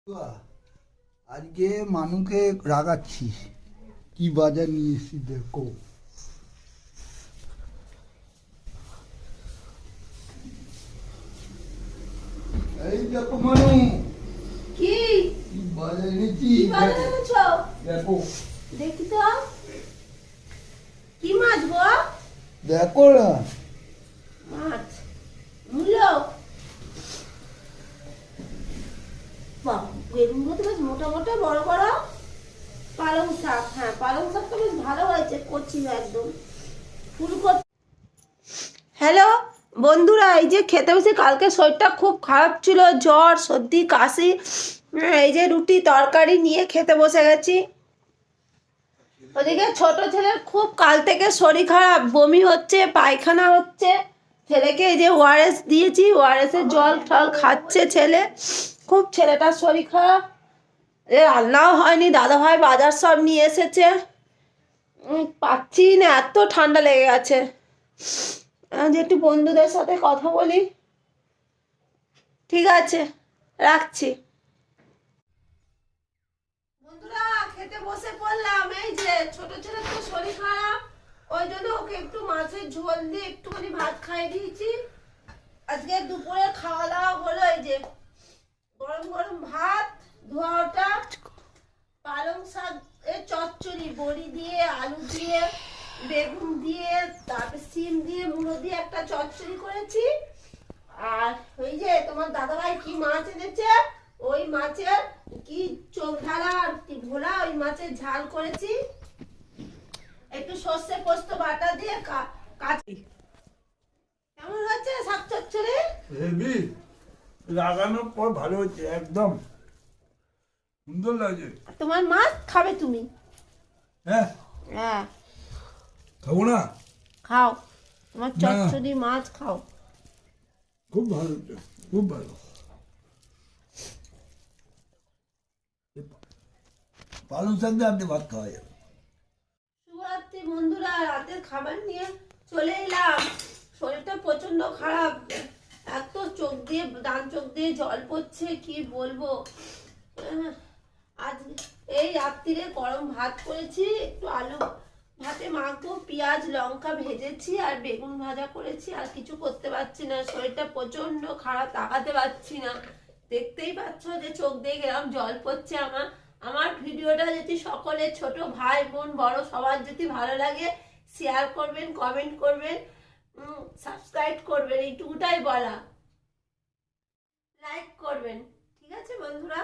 আজকে মানুকে রাগাচ্ছি, কি বাজার নিয়ে এসেছি দেখো। এই দেখো মানু, কি কি বাজার এনেছি দেখো। দেখি তো কি মাছ গো? দেখো না, মাছ মূলো। বেগুনগুলো তো বেশ মোটা মোটা বড় বড়। পালং শাক, হ্যাঁ পালং শাকটা বেশ ভালো হয়েছে, কচি একদম ফুলকপি। হ্যালো বন্ধুরা, এই যে খেতে বসে, কালকে শরীরটা খুব খারাপ ছিল, জ্বর সর্দি কাশি। এই যে রুটি তরকারি নিয়ে খেতে বসে গেছি। ওদিকে ছোট ছেলের খুব কাল থেকে শরীর খারাপ, বমি হচ্ছে, পায়খানা হচ্ছে। ছেলেকে এই যে ওআরএস দিয়েছি, ওআরএস এর জল টল খাচ্ছে ছেলে। খুব ছেলেটার শরীর খারাপ। রান্নাও হয়নি, দাদা ভাই বাজার সব নিয়ে এসেছে। পাচ্ছি না, এত ঠান্ডা লেগে গেছে। যে একটু বন্ধুদের সাথে কথা বলি। ঠিক আছে, রাখছি। বন্ধুরা খেতে বসে পড়লাম। এই যে ছোট ছেলের তো শরীর খারাপ, ওই জন্য ওকে একটু মাছের ঝোল দিয়ে একটুখানি ভাত খাইয়ে দিয়েছি। আজকে দুপুরে খাওয়া দাওয়া হলো এই যে গরম গরম ভাত, ধোয়া ওটা, পালং শাক এর চচ্চড়ি, বড়ি দিয়ে আলু দিয়ে বেগুন দিয়ে তারপর সিম দিয়ে মুলো দিয়ে একটা চচ্চড়ি করেছি। আর ওই যে তোমার দাদাভাই কি মাছ এনেছে, ওই মাছের কি চোখ ঢালা আর কি ভোলা, ওই মাছের ঝাল করেছি একটু সর্ষে পোস্ত বাটা দিয়ে। কাচি কেমন হচ্ছে শাক চচ্চড়ি? হেবি, লাগানোর পর ভালো হচ্ছে, একদম সুন্দর লাগছে। তোমার মাছ খাবে তুমি? হ্যাঁ হ্যাঁ খাবো না, খাও, তোমার চচ্চড়ি মাছ খাও। খুব ভালো হচ্ছে, খুব ভালো। পালং শাক দিয়ে আপনি ভাত খাওয়া যাবে। শুভরাত্রি বন্ধুরা, রাতের খাবার নিয়ে চলে এলাম। শরীরটা প্রচন্ড খারাপ, এত চোখ দিয়ে ডান চোখ দিয়ে জল পড়ছে, কি বলবো। আজ এই রাত্রিরে গরম ভাত করেছি, একটু আলু ভাতে মাখবো, পেঁয়াজ লঙ্কা ভেজেছি আর বেগুন ভাজা করেছি। আর কিছু করতে পারছি না, শরীরটা প্রচন্ড খারাপ, তাকাতে পারছি না। দেখতেই পাচ্ছ যে চোখ দিয়ে গেলাম জল পড়ছে আমার। আমার ভিডিওটা যদি সকলে ছোট ভাই বোন বড় সবার যদি ভালো লাগে, শেয়ার করবেন, কমেন্ট করবেন, সাবস্ক্রাইব করবেন, এইটুকুটাই বলা। লাইক করবেন। ঠিক আছে বন্ধুরা।